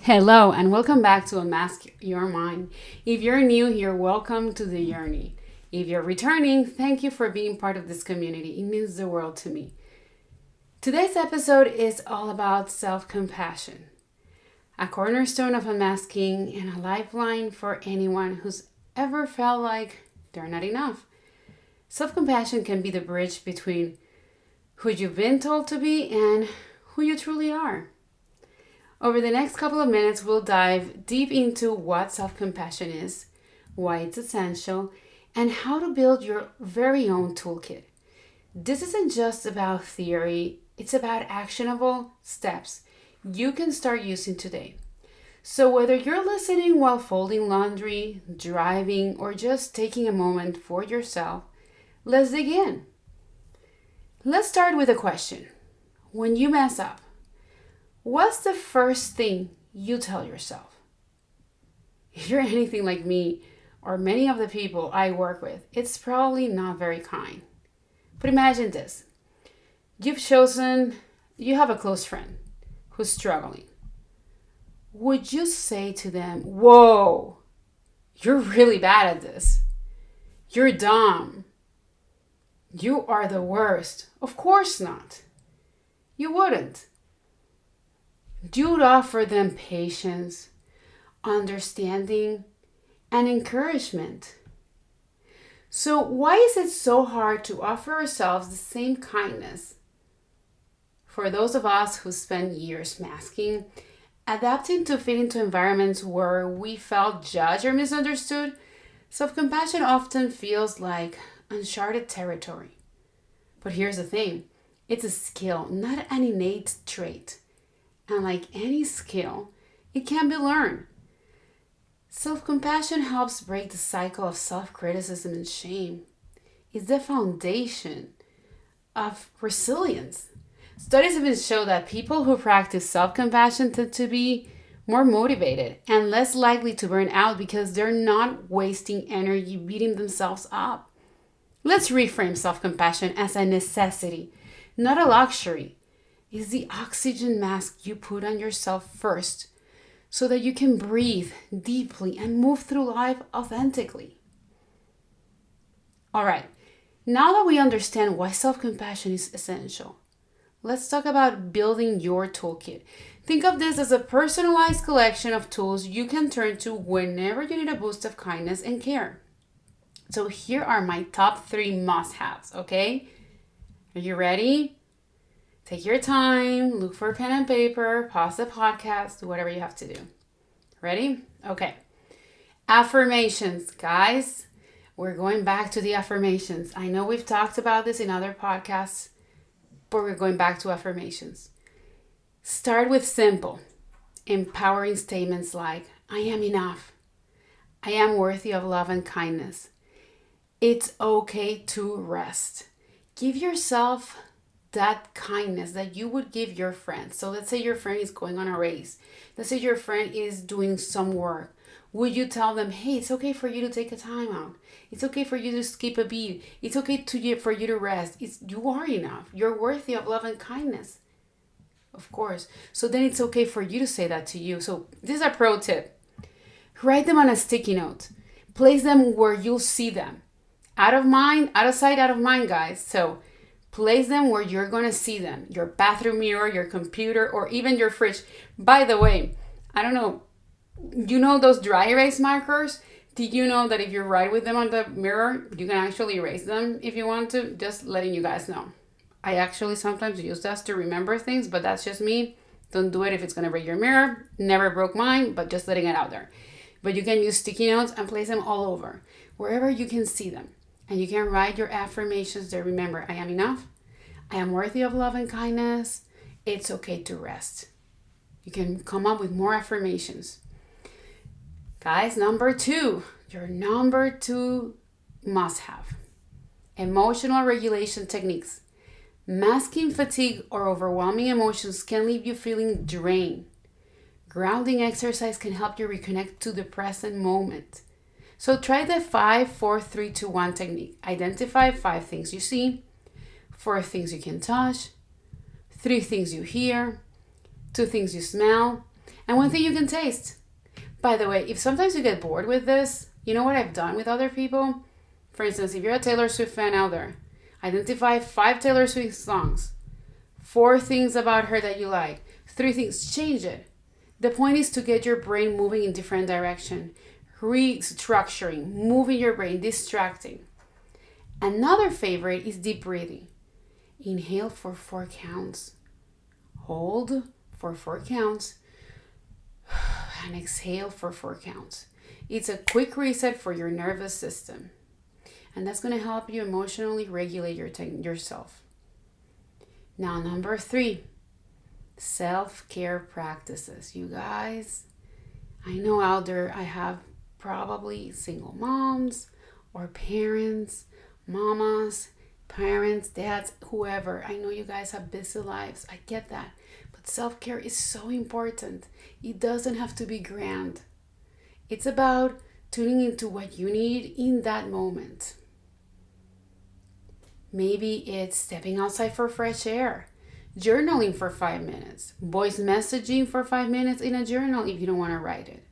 Hello and welcome back to Unmask Your Mind. If you're new here, welcome to the journey. If you're returning, thank you for being part of this community. It means the world to me. Today's episode is all about self-compassion, a cornerstone of unmasking and a lifeline for anyone who's ever felt like they're not enough. Self-compassion can be the bridge between who you've been told to be and who you truly are. Over the next couple of minutes, we'll dive deep into what self-compassion is, why it's essential, and how to build your very own toolkit. This isn't just about theory, it's about actionable steps you can start using today. So whether you're listening while folding laundry, driving, or just taking a moment for yourself, let's dig in. Let's start with a question. When you mess up, what's the first thing you tell yourself? If you're anything like me or many of the people I work with, it's probably not very kind. But imagine this. You have a close friend who's struggling. Would you say to them, "Whoa, you're really bad at this. You're dumb. You are the worst"? Of course not. You wouldn't. You'd offer them patience, understanding, and encouragement. So why is it so hard to offer ourselves the same kindness? For those of us who spent years masking, adapting to fit into environments where we felt judged or misunderstood, self-compassion often feels like uncharted territory. But here's the thing, it's a skill, not an innate trait. And like any skill, it can be learned. Self-compassion helps break the cycle of self-criticism and shame. It's the foundation of resilience. Studies even show that people who practice self-compassion tend to be more motivated and less likely to burn out because they're not wasting energy beating themselves up. Let's reframe self-compassion as a necessity, not a luxury. Is the oxygen mask you put on yourself first so that you can breathe deeply and move through life authentically. All right, now that we understand why self-compassion is essential, let's talk about building your toolkit. Think of this as a personalized collection of tools you can turn to whenever you need a boost of kindness and care. So here are my top 3 must-haves, okay? Are you ready? Take your time, look for a pen and paper, pause the podcast, do whatever you have to do. Ready? Okay. Affirmations, guys. We're going back to the affirmations. I know we've talked about this in other podcasts, but we're going back to affirmations. Start with simple, empowering statements like, "I am enough. I am worthy of love and kindness. It's okay to rest." Give yourself that kindness that you would give your friend. So let's say your friend is going on a race. Let's say your friend is doing some work. Would you tell them, "Hey, it's okay for you to take a time out. It's okay for you to skip a beat. It's okay for you to rest. You are enough. You're worthy of love and kindness." Of course. So then it's okay for you to say that to you. So this is a pro tip. Write them on a sticky note. Place them where you'll see them. Out of mind, out of sight, out of mind, guys. So place them where you're going to see them. Your bathroom mirror, your computer, or even your fridge. By the way, I don't know, you know those dry erase markers? Did you know that if you write with them on the mirror, you can actually erase them if you want to? Just letting you guys know. I actually sometimes use that to remember things, but that's just me. Don't do it if it's going to break your mirror. Never broke mine, but just letting it out there. But you can use sticky notes and place them all over, wherever you can see them. And you can write your affirmations there. Remember, I am enough. I am worthy of love and kindness. It's okay to rest. You can come up with more affirmations. Guys, your number 2 must-have. Emotional regulation techniques. Masking fatigue or overwhelming emotions can leave you feeling drained. Grounding exercise can help you reconnect to the present moment. So try the 5, 4, 3, 2, 1 technique. Identify 5 things you see, 4 things you can touch, 3 things you hear, 2 things you smell, And one thing you can taste. By the way, if sometimes you get bored with this, you know what I've done with other people? For instance, if you're a Taylor Swift fan out there, identify 5 Taylor Swift songs, 4 things about her that you like, 3 things, change it. The point is to get your brain moving in different direction, restructuring, moving your brain, distracting. Another favorite is deep breathing. Inhale for 4 counts. Hold for 4 counts. And exhale for 4 counts. It's a quick reset for your nervous system. And that's going to help you emotionally regulate yourself. Now, number 3, self-care practices. You guys, I know out there I have probably single moms or parents, mamas, parents, dads, whoever. I know you guys have busy lives. I get that. But self-care is so important. It doesn't have to be grand. It's about tuning into what you need in that moment. Maybe it's stepping outside for fresh air, journaling for 5 minutes, voice messaging for 5 minutes in a journal if you don't want to write it,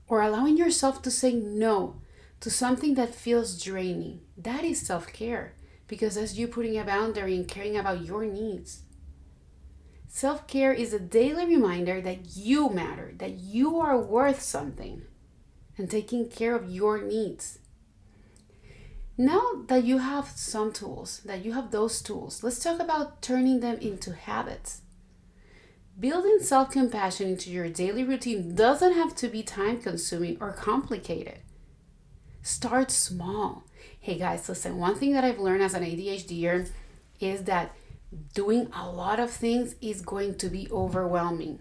or allowing yourself to say no to something that feels draining. That is self-care, because that's you putting a boundary and caring about your needs. Self-care is a daily reminder that you matter, that you are worth something, and taking care of your needs. Now that you have some tools, that you have those tools, let's talk about turning them into habits. Building self-compassion into your daily routine doesn't have to be time-consuming or complicated. Start small. Hey guys, listen, one thing that I've learned as an ADHDer is that doing a lot of things is going to be overwhelming.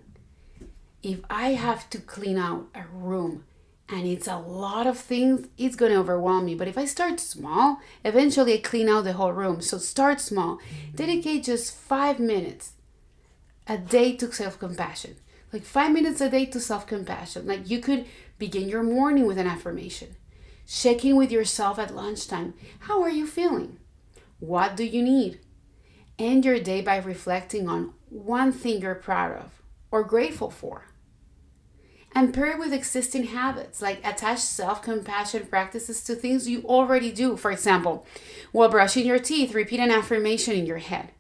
If I have to clean out a room and it's a lot of things, it's going to overwhelm me. But if I start small, eventually I clean out the whole room. So start small. Dedicate just 5 minutes a day to self-compassion. Like 5 minutes a day to self-compassion. Like you could begin your morning with an affirmation. Check in with yourself at lunchtime. How are you feeling? What do you need? End your day by reflecting on one thing you're proud of or grateful for. And pair it with existing habits, like attach self-compassion practices to things you already do. For example, while brushing your teeth, repeat an affirmation in your head.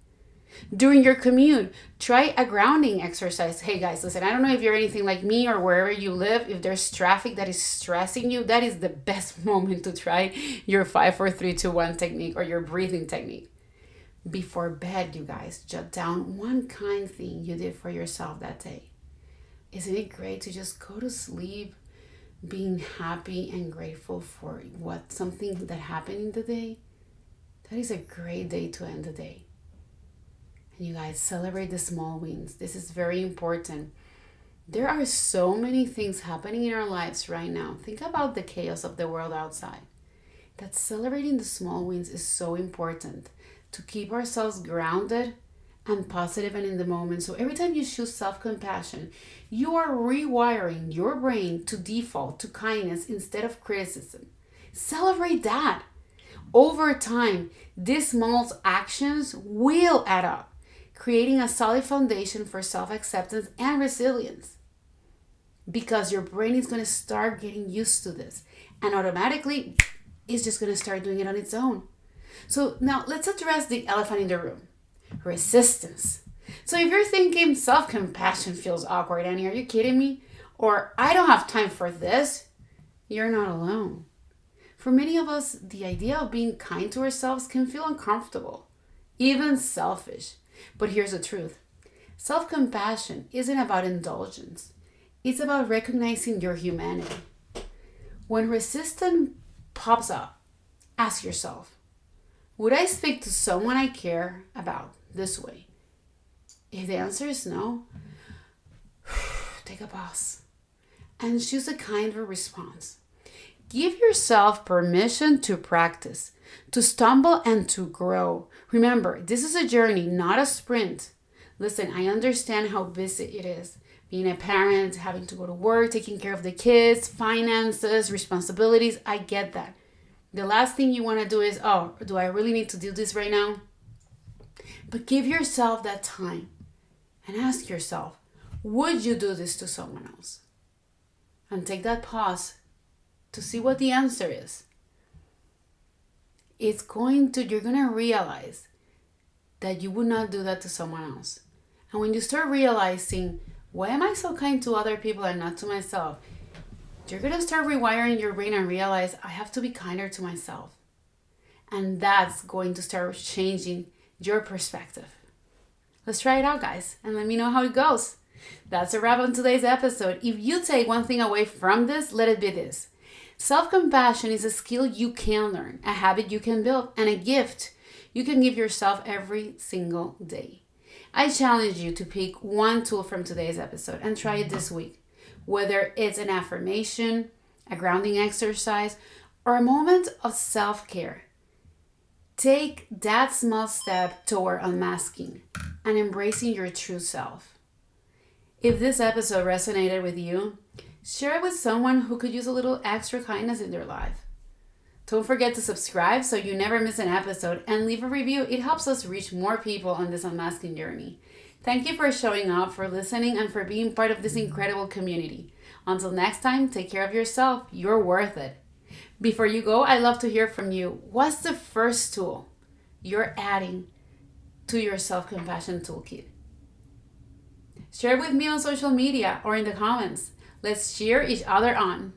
During your commute, try a grounding exercise. Hey guys, listen, I don't know if you're anything like me or wherever you live, if there's traffic that is stressing you, that is the best moment to try your 5, 4, 3, 2, 1 technique or your breathing technique. Before bed, you guys, jot down one kind thing you did for yourself that day. Isn't it great to just go to sleep being happy and grateful for something that happened in the day? That is a great day to end the day. And you guys, celebrate the small wins. This is very important. There are so many things happening in our lives right now. Think about the chaos of the world outside. That celebrating the small wins is so important to keep ourselves grounded and positive and in the moment. So every time you choose self-compassion, you are rewiring your brain to default to kindness instead of criticism. Celebrate that. Over time, these small actions will add up, creating a solid foundation for self-acceptance and resilience. Because your brain is going to start getting used to this, and automatically it's just going to start doing it on its own. So now let's address the elephant in the room. Resistance. So if you're thinking self-compassion feels awkward, Annie, are you kidding me? Or I don't have time for this, you're not alone. For many of us, the idea of being kind to ourselves can feel uncomfortable, even selfish. But here's the truth. Self-compassion isn't about indulgence. It's about recognizing your humanity. When resistance pops up, ask yourself, would I speak to someone I care about this way? If the answer is no, take a pause and choose a kinder response. Give yourself permission to practice, to stumble and to grow. Remember, this is a journey, not a sprint. Listen, I understand how busy it is. Being a parent, having to go to work, taking care of the kids, finances, responsibilities, I get that. The last thing you want to do is, oh, do I really need to do this right now? But give yourself that time and ask yourself, Would you do this to someone else? And take that pause to see what the answer is. You're going to realize that you would not do that to someone else. And when you start realizing, why am I so kind to other people and not to myself? You're going to start rewiring your brain and realize, I have to be kinder to myself. And that's going to start changing your perspective. Let's try it out, guys, and let me know how it goes. That's a wrap on today's episode. If you take one thing away from this, let it be this. Self-compassion is a skill you can learn, a habit you can build, and a gift you can give yourself every single day. I challenge you to pick one tool from today's episode and try it this week. Whether it's an affirmation, a grounding exercise, or a moment of self-care. Take that small step toward unmasking and embracing your true self. If this episode resonated with you, share it with someone who could use a little extra kindness in their life. Don't forget to subscribe so you never miss an episode, and leave a review. It helps us reach more people on this unmasking journey. Thank you for showing up, for listening, and for being part of this incredible community. Until next time, take care of yourself. You're worth it. Before you go, I'd love to hear from you. What's the first tool you're adding to your self-compassion toolkit? Share it with me on social media or in the comments. Let's cheer each other on.